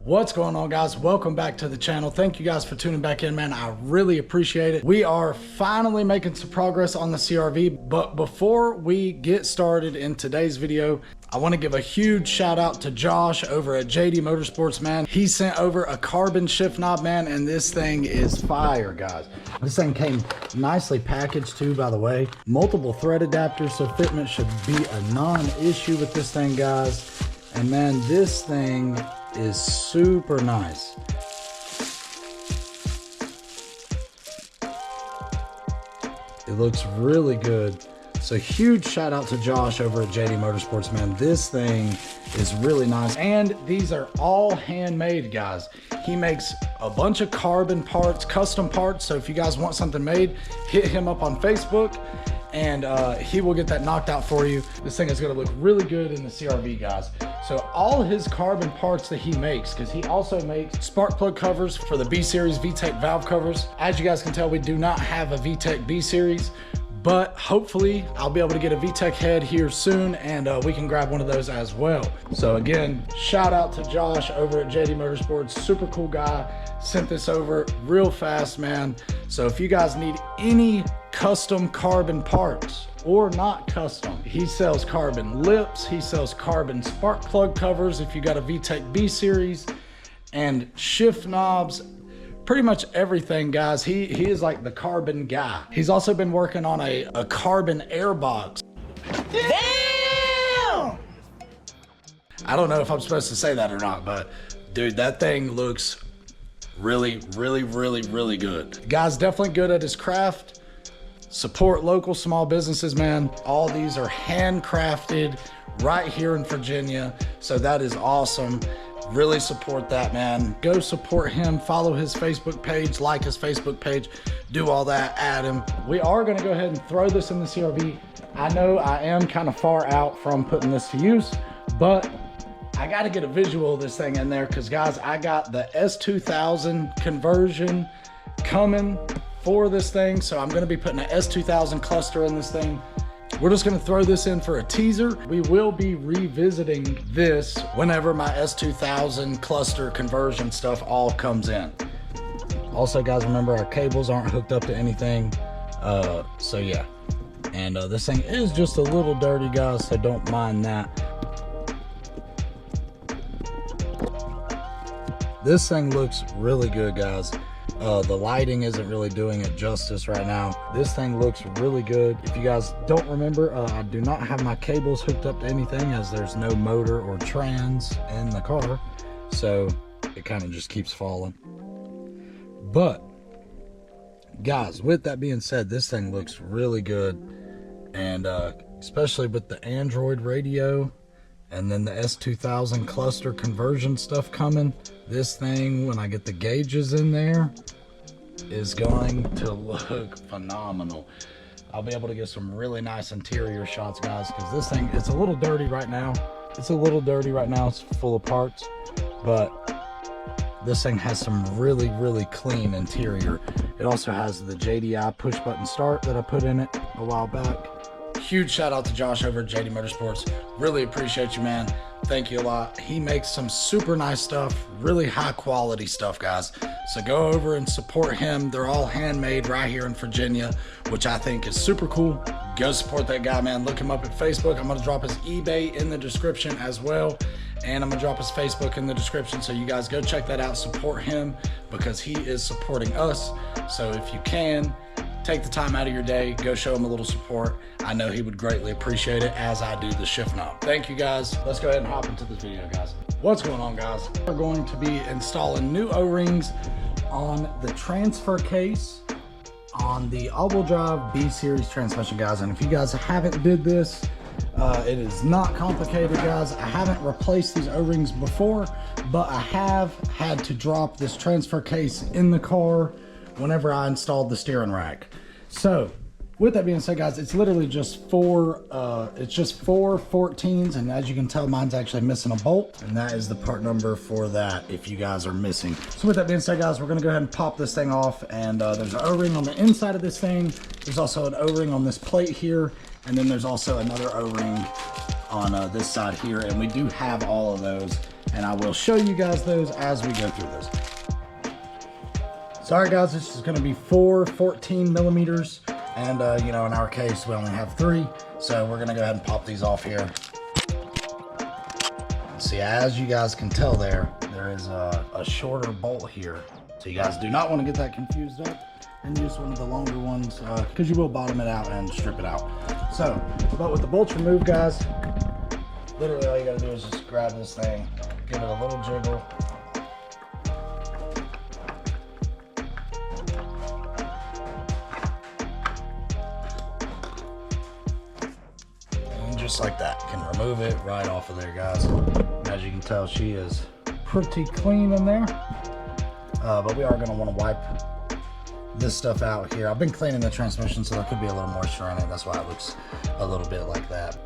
What's going on, guys? Welcome back to the channel. Thank you guys for tuning back in, man. I really appreciate it. We are finally making some progress on the CRV, but before we get started in today's video, I want to give a huge shout out to Josh over at JD Motorsports, man. He sent over a carbon shift knob, man, and this thing is fire, guys. This thing came nicely packaged too, by the way. Multiple thread adapters, so fitment should be a non-issue with this thing, guys. And man, this thing is super nice. It looks really good. So huge shout out to Josh over at JD Motorsports, man. This thing is really nice. And these are all handmade, guys. He makes a bunch of carbon parts, custom parts. So if you guys want something made, hit him up on Facebook and he will get that knocked out for you. This thing is gonna look really good in the CRV, guys. So all his carbon parts that he makes, because he also makes spark plug covers for the B-Series VTEC valve covers. As you guys can tell, we do not have a VTEC B-Series, but hopefully I'll be able to get a VTEC head here soon, and we can grab one of those as well. So again, shout out to Josh over at JD Motorsports. Super cool guy. Sent this over real fast, man. So if you guys need any custom carbon parts or not custom, he sells carbon lips, he sells carbon spark plug covers if you got a VTEC B-Series, and shift knobs, pretty much everything, guys. He is like the carbon guy. He's also been working on a carbon air box. Damn! I don't know if I'm supposed to say that or not, but dude, that thing looks really good. Guy's definitely good at his craft. Support local small businesses, man. All these are handcrafted right here in Virginia, so that is awesome. Really support that, man. Go support him, follow his Facebook page, like his Facebook page, do all that, add him. We are gonna go ahead and throw this in the CRV. I know I am kind of far out from putting this to use, but I gotta get a visual of this thing in there, because guys, I got the S2000 conversion coming for this thing, so I'm gonna be putting an S2000 cluster in this thing. We're just gonna throw this in for a teaser. We will be revisiting this whenever my S2000 cluster conversion stuff all comes in. Also, guys, remember our cables aren't hooked up to anything, so yeah. And this thing is just a little dirty, guys, so don't mind that. This thing looks really good, guys. The lighting isn't really doing it justice right now. This thing looks really good. If you guys don't remember, I do not have my cables hooked up to anything, as there's no motor or trans in the car, so it kind of just keeps falling. But guys, with that being said, this thing looks really good, and especially with the Android radio and then the S2000 cluster conversion stuff coming, this thing, when I get the gauges in there, is going to look phenomenal. I'll be able to get some really nice interior shots, guys, because this thing, it's a little dirty right now. It's full of parts, but this thing has some really clean interior. It also has the JDI push button start that I put in it a while back. Huge shout out to Josh over at JD Motorsports. Really appreciate you, man. Thank you a lot. He makes some super nice stuff, really high quality stuff, guys. So go over and support him. They're all handmade right here in Virginia, which I think is super cool. Go support that guy, man. Look him up at Facebook. I'm gonna drop his eBay in the description as well, and I'm gonna drop his Facebook in the description, so you guys go check that out. Support him, because he is supporting us. So if you can, take the time out of your day, go show him a little support. I know he would greatly appreciate it, as I do the shift knob. Thank you, guys. Let's go ahead and hop into this video, guys. What's going on, guys? We're going to be installing new O-rings on the transfer case on the all-wheel drive B-Series transmission, guys. And if you guys haven't did this, it is not complicated, guys. I haven't replaced these O-rings before, but I have had to drop this transfer case in the car whenever I installed the steering rack. So with that being said, guys, it's literally just four 14s, and as you can tell, mine's actually missing a bolt, and that is the part number for that if you guys are missing. So with that being said, guys, we're gonna go ahead and pop this thing off, and there's an O-ring on the inside of this thing. There's also an O-ring on this plate here, and then there's also another O-ring on this side here, and we do have all of those. and I will show you guys those as we go through this. So, all right guys, this is gonna be 4 14 millimeters, and you know, in our case, we only have 3. So we're gonna go ahead and pop these off here. See, as you guys can tell there is a shorter bolt here. So you guys do not want to get that confused up and use one of the longer ones, because you will bottom it out and strip it out. So, but with the bolts removed, guys, literally all you gotta do is just grab this thing, give it a little jiggle. And just like that, can remove it right off of there, guys. As you can tell, she is pretty clean in there. But we are going to want to wipe this stuff out here. I've been cleaning the transmission, so there could be a little moisture in it. That's why it looks a little bit like that.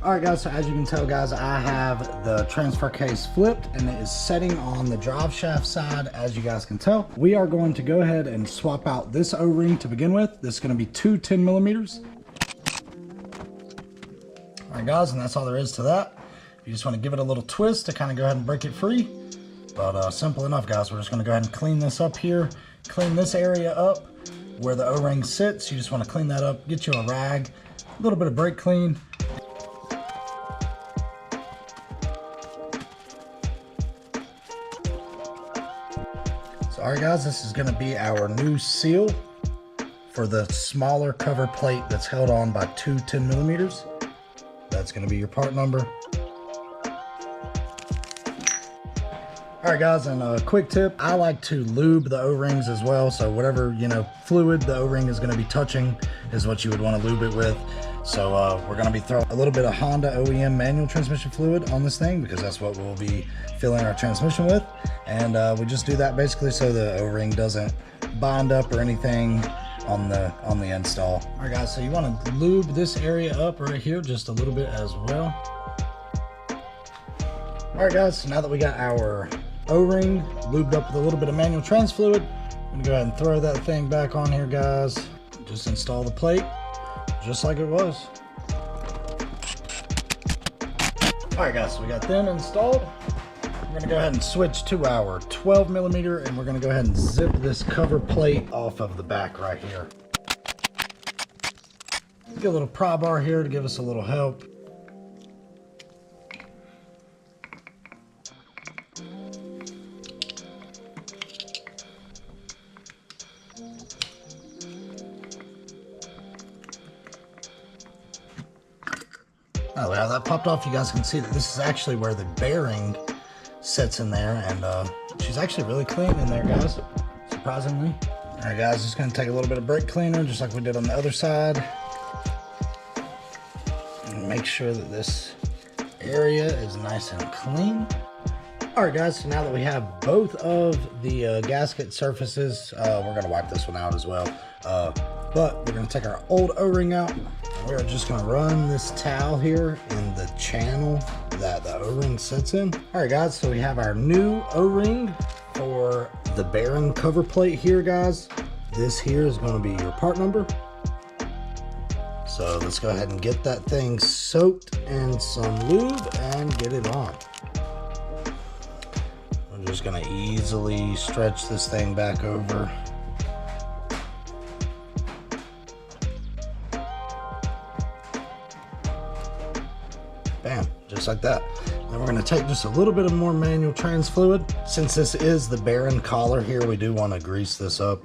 All right, guys, so as you can tell, guys, I have the transfer case flipped, and it is setting on the drive shaft side, as you guys can tell. We are going to go ahead and swap out this O-ring to begin with. This is going to be 2 10 millimeters. All right, guys, and that's all there is to that. You just want to give it a little twist to kind of go ahead and break it free. But simple enough, guys. We're just going to go ahead and clean this up here. Clean this area up where the O-ring sits. You just want to clean that up. Get you a rag, a little bit of brake clean. So, all right, guys, this is going to be our new seal for the smaller cover plate that's held on by 2 10 millimeters. That's going to be your part number. All right, guys, and a quick tip, I like to lube the O-rings as well. So whatever, you know, fluid the O-ring is going to be touching is what you would want to lube it with. So we're going to be throwing a little bit of Honda OEM manual transmission fluid on this thing, because that's what we'll be filling our transmission with. And we just do that basically so the O-ring doesn't bind up or anything on the install. All right, guys, so you want to lube this area up right here just a little bit as well. All right, guys, so now that we got our O-ring lubed up with a little bit of manual trans fluid, I'm gonna go ahead and throw that thing back on here, guys. Just install the plate just like it was. All right, guys, so we got them installed. We're gonna go ahead and switch to our 12 millimeter, and we're gonna go ahead and zip this cover plate off of the back right here. Get a little pry bar here to give us a little help. Now that that popped off, you guys can see that this is actually where the bearing sits in there, and she's actually really clean in there, guys, surprisingly. All right, guys, just gonna take a little bit of brake cleaner, just like we did on the other side, and make sure that this area is nice and clean. All right, guys, so now that we have both of the gasket surfaces, we're gonna wipe this one out as well. But we're gonna take our old O-ring out. We're just gonna run this towel here in the channel that the O-ring sits in. All right, guys, so we have our new O-ring for the bearing cover plate here, guys. This here is gonna be your part number. So let's go ahead and get that thing soaked in some lube and get it on. I'm just gonna easily stretch this thing back over. Bam, just like that. Then we're gonna take just a little bit of more manual trans fluid. Since this is the bearing collar here, we do wanna grease this up.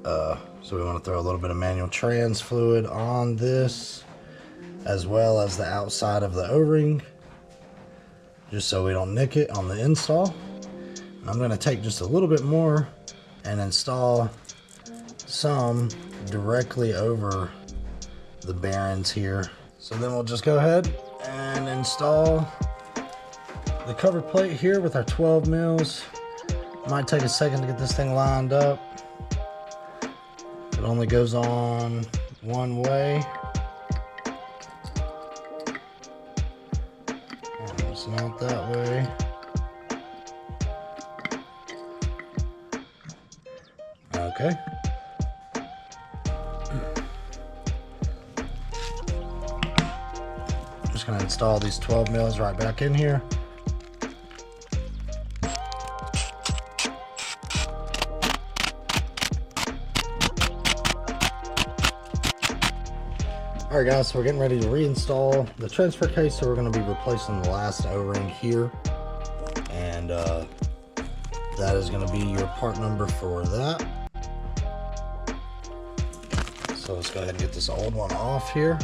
So we wanna throw a little bit of manual trans fluid on this, as well as the outside of the O-ring, just so we don't nick it on the install. And I'm gonna take just a little bit more and install some directly over the bearings here. So then we'll just go ahead and install the cover plate here with our 12 mils. Might take a second to get this thing lined up. It only goes on one way. And it's not that way. Okay. Just gonna install these 12 mils right back in here. All right guys, so we're getting ready to reinstall the transfer case. So we're going to be replacing the last O-ring here, and that is going to be your part number for that. So let's go ahead and get this old one off here.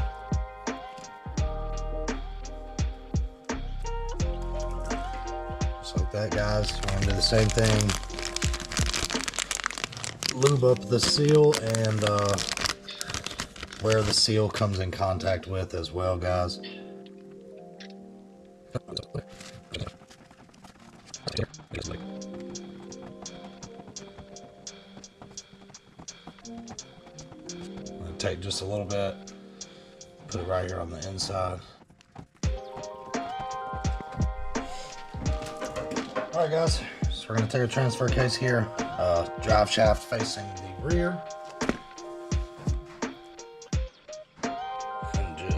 Just like that, guys. We're going to do the same thing. Lube up the seal and where the seal comes in contact with as well, guys. I'm gonna take just a little bit, put it right here on the inside. All right, guys, so we're gonna take a transfer case here, drive shaft facing the rear.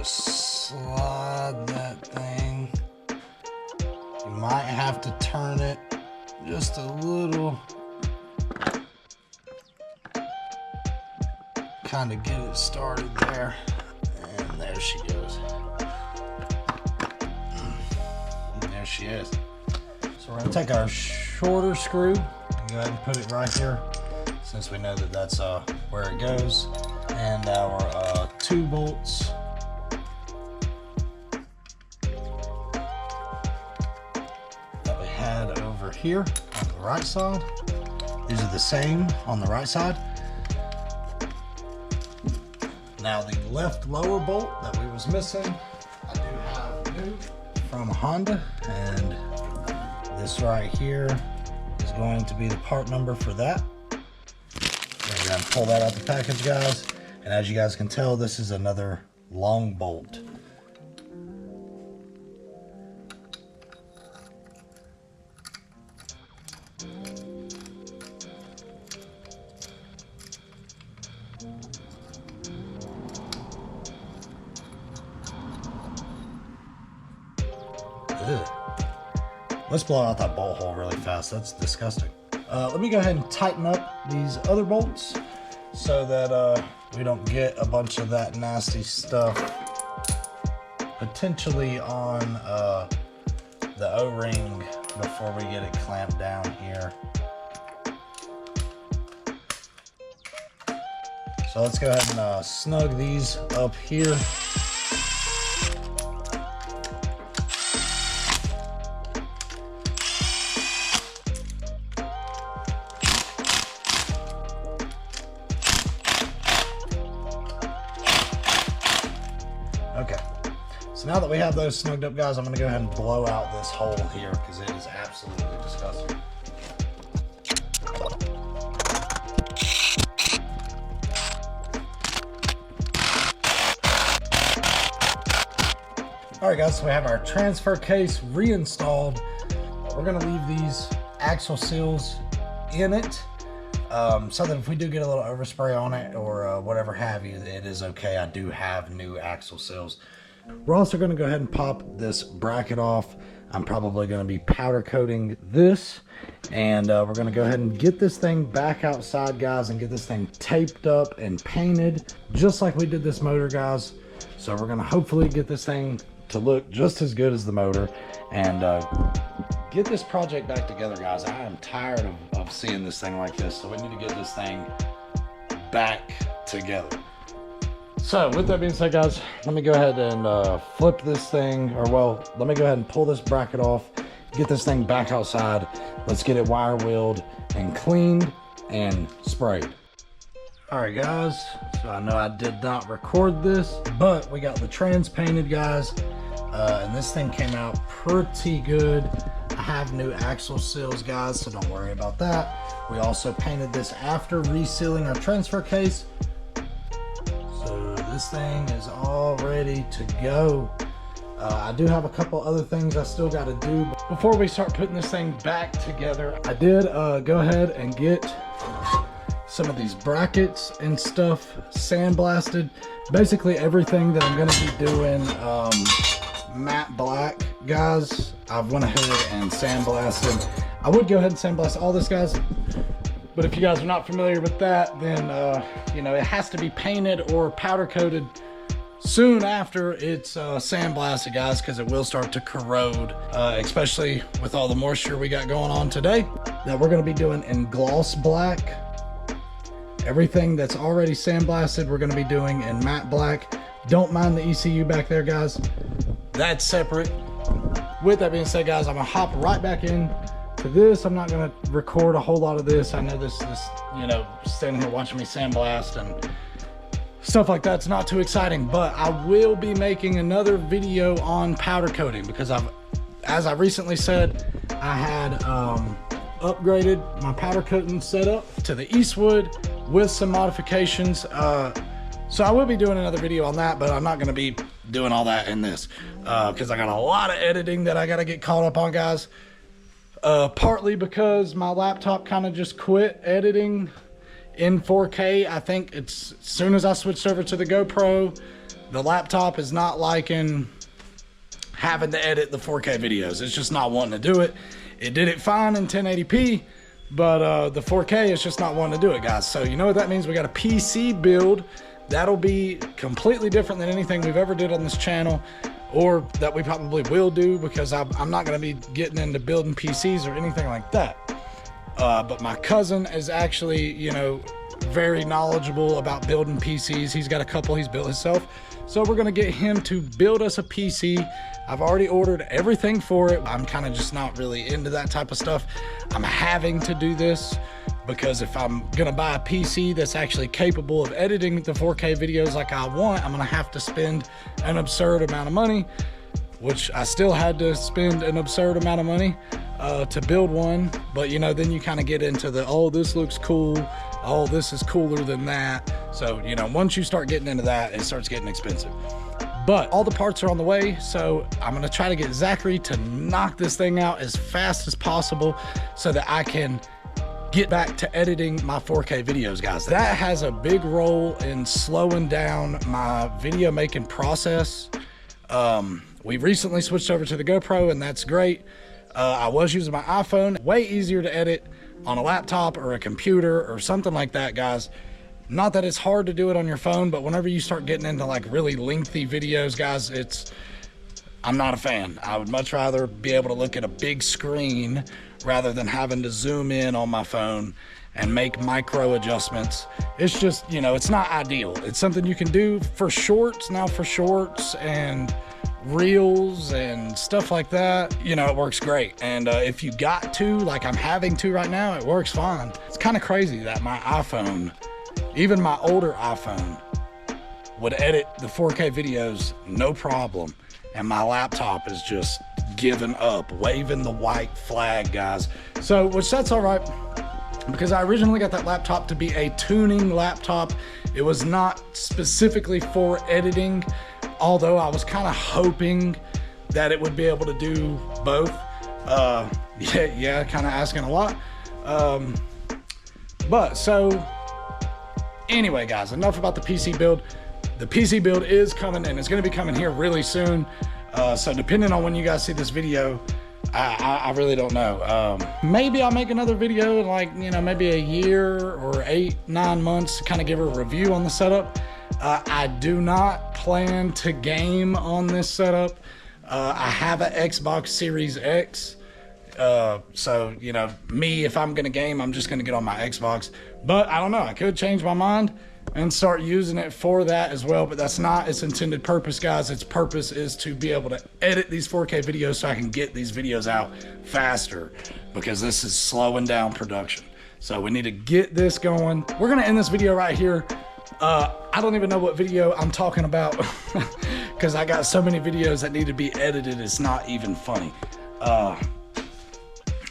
Slide that thing. You might have to turn it just a little, kind of get it started there, and there she goes. And there she is. So we're going to take our shorter screw and go ahead and put it right here, since we know that that's where it goes, and our 2 bolts. Over here on the right side. These are the same on the right side. Now the left lower bolt that we was missing, I do have new from Honda, and this right here is going to be the part number for that. We're going to pull that out the package, guys, and as you guys can tell, this is another long bolt. Let's blow out that bolt hole really fast. That's disgusting. Let me go ahead and tighten up these other bolts so that we don't get a bunch of that nasty stuff potentially on the O-ring before we get it clamped down here. So let's go ahead and snug these up here. Okay, so now that we have those snugged up, guys, I'm going to go ahead and blow out this hole here because it is absolutely disgusting. Alright guys, so we have our transfer case reinstalled. We're going to leave these axle seals in it, so that if we do get a little overspray on it or whatever have you, it is okay. I do have new axle seals. We're also going to go ahead and pop this bracket off. I'm probably going to be powder coating this, and we're going to go ahead and get this thing back outside, guys, and get this thing taped up and painted just like we did this motor, guys. So we're going to hopefully get this thing to look just as good as the motor, and get this project back together, guys. I am tired of seeing this thing like this, so we need to get this thing back together. So with that being said, guys, let me go ahead and flip this thing, or well, let me go ahead and pull this bracket off, get this thing back outside. Let's get it wire wheeled and cleaned and sprayed. All right, guys, so I know I did not record this, but we got the trans painted, guys, and this thing came out pretty good. I have new axle seals, guys, so don't worry about that. We also painted this after resealing our transfer case, so this thing is all ready to go. I do have a couple other things I still got to do before we start putting this thing back together. I did go ahead and get some of these brackets and stuff sandblasted. Basically everything that I'm going to be doing matte black, guys, I've went ahead and sandblasted. I would go ahead and sandblast all this, guys, but if you guys are not familiar with that, then you know, it has to be painted or powder coated soon after it's sandblasted, guys, because it will start to corrode, especially with all the moisture we got going on today. That we're going to be doing in gloss black. Everything that's already sandblasted, we're going to be doing in matte black. Don't mind the ECU back there, guys. That's separate. With that being said, guys, I'm going to hop right back in to this. I'm not going to record a whole lot of this. I know this, you know, standing here watching me sandblast and stuff like that's not too exciting, but I will be making another video on powder coating because as I recently said, I had upgraded my powder coating setup to the Eastwood with some modifications. So I will be doing another video on that, but I'm not going to be doing all that in this because I got a lot of editing that I got to get caught up on, guys. Partly because my laptop kind of just quit editing in 4K. I think it's as soon as I switched over to the GoPro, the laptop is not liking having to edit the 4K videos. It's just not wanting to do it. It did it fine in 1080p, but the 4K is just not wanting to do it, guys. So you know what that means? We got a PC build. That'll be completely different than anything we've ever did on this channel, or that we probably will do, because I'm not going to be getting into building PCs or anything like that. But my cousin is actually, you know, very knowledgeable about building PCs. He's got a couple he's built himself. So we're going to get him to build us a PC. I've already ordered everything for it. I'm kind of just not really into that type of stuff. I'm having to do this because if I'm going to buy a PC that's actually capable of editing the 4K videos like I want, I'm going to have to spend an absurd amount of money, which I still had to spend an absurd amount of money to build one. But you know, then you kind of get into the, oh, this looks cool, oh, this is cooler than that. So you know, once you start getting into that, it starts getting expensive. But all the parts are on the way, so I'm gonna try to get Zachary to knock this thing out as fast as possible so that I can get back to editing my 4K videos, guys. That has a big role in slowing down my video making process. We recently switched over to the GoPro, and that's great. I was using my iPhone. Way easier to edit on a laptop or a computer or something like that, guys. Not that it's hard to do it on your phone, but whenever you start getting into like really lengthy videos, guys, I'm not a fan. I would much rather be able to look at a big screen rather than having to zoom in on my phone and make micro adjustments. It's just, you know, it's not ideal. It's something you can do for shorts. Now for shorts and reels and stuff like that, you know, it works great. And if you got to, like I'm having to right now, it works fine. It's kind of crazy that my iPhone, even my older iPhone, would edit the 4K videos no problem, and my laptop is just giving up, waving the white flag, guys. So, which that's all right, because I originally got that laptop to be a tuning laptop. It was not specifically for editing, although I was kind of hoping that it would be able to do both. Yeah, kind of asking a lot. But so anyway, guys, enough about the PC build. The PC build is coming, and it's going to be coming here really soon. So depending on when you guys see this video, I really don't know. Maybe I'll make another video in like, you know, maybe a year or 8-9 months to kind of give a review on the setup. I do not plan to game on this setup. I have an Xbox Series X. So, you know, me, if I'm going to game, I'm just going to get on my Xbox. But I don't know. I could change my mind and start using it for that as well. But that's not its intended purpose, guys. Its purpose is to be able to edit these 4K videos so I can get these videos out faster, because this is slowing down production. So we need to get this going. We're going to end this video right here. I don't even know what video I'm talking about because I got so many videos that need to be edited. It's not even funny. And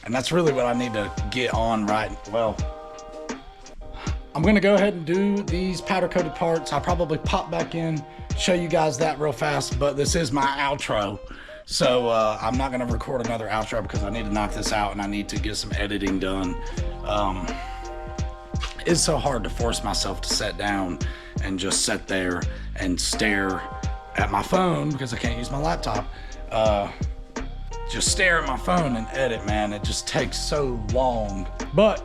that's really what I need to get on right. Well, I'm going to go ahead and do these powder coated parts. I'll probably pop back in, show you guys that real fast, but this is my outro. So I'm not going to record another outro because I need to knock this out and I need to get some editing done. It's so hard to force myself to sit down and just sit there and stare at my phone because I can't use my laptop. Just stare at my phone and edit, man. It just takes so long. But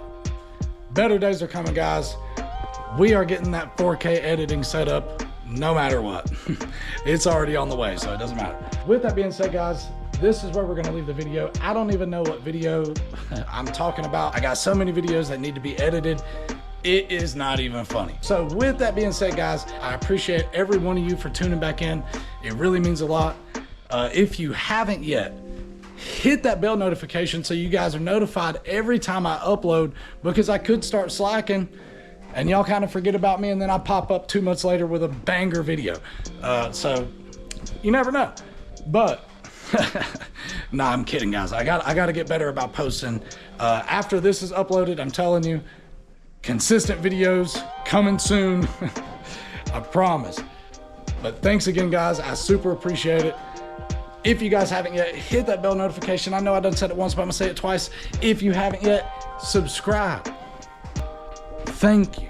better days are coming, guys. We are getting that 4K editing set up no matter what. It's already on the way, so it doesn't matter. With that being said, guys, this is where we're gonna leave the video. I don't even know what video I'm talking about. I got so many videos that need to be edited. It is not even funny. So with that being said, guys, I appreciate every one of you for tuning back in. It really means a lot. If you haven't yet, hit that bell notification so you guys are notified every time I upload, because I could start slacking and y'all kind of forget about me, and then I pop up 2 months later with a banger video. So you never know. But nah, I'm kidding, guys. I got to get better about posting. After this is uploaded, I'm telling you, consistent videos coming soon. I promise. But thanks again, guys. I super appreciate it. If you guys haven't yet, hit that bell notification. I know I done said it once, but I'm gonna say it twice. If you haven't yet, subscribe. Thank you.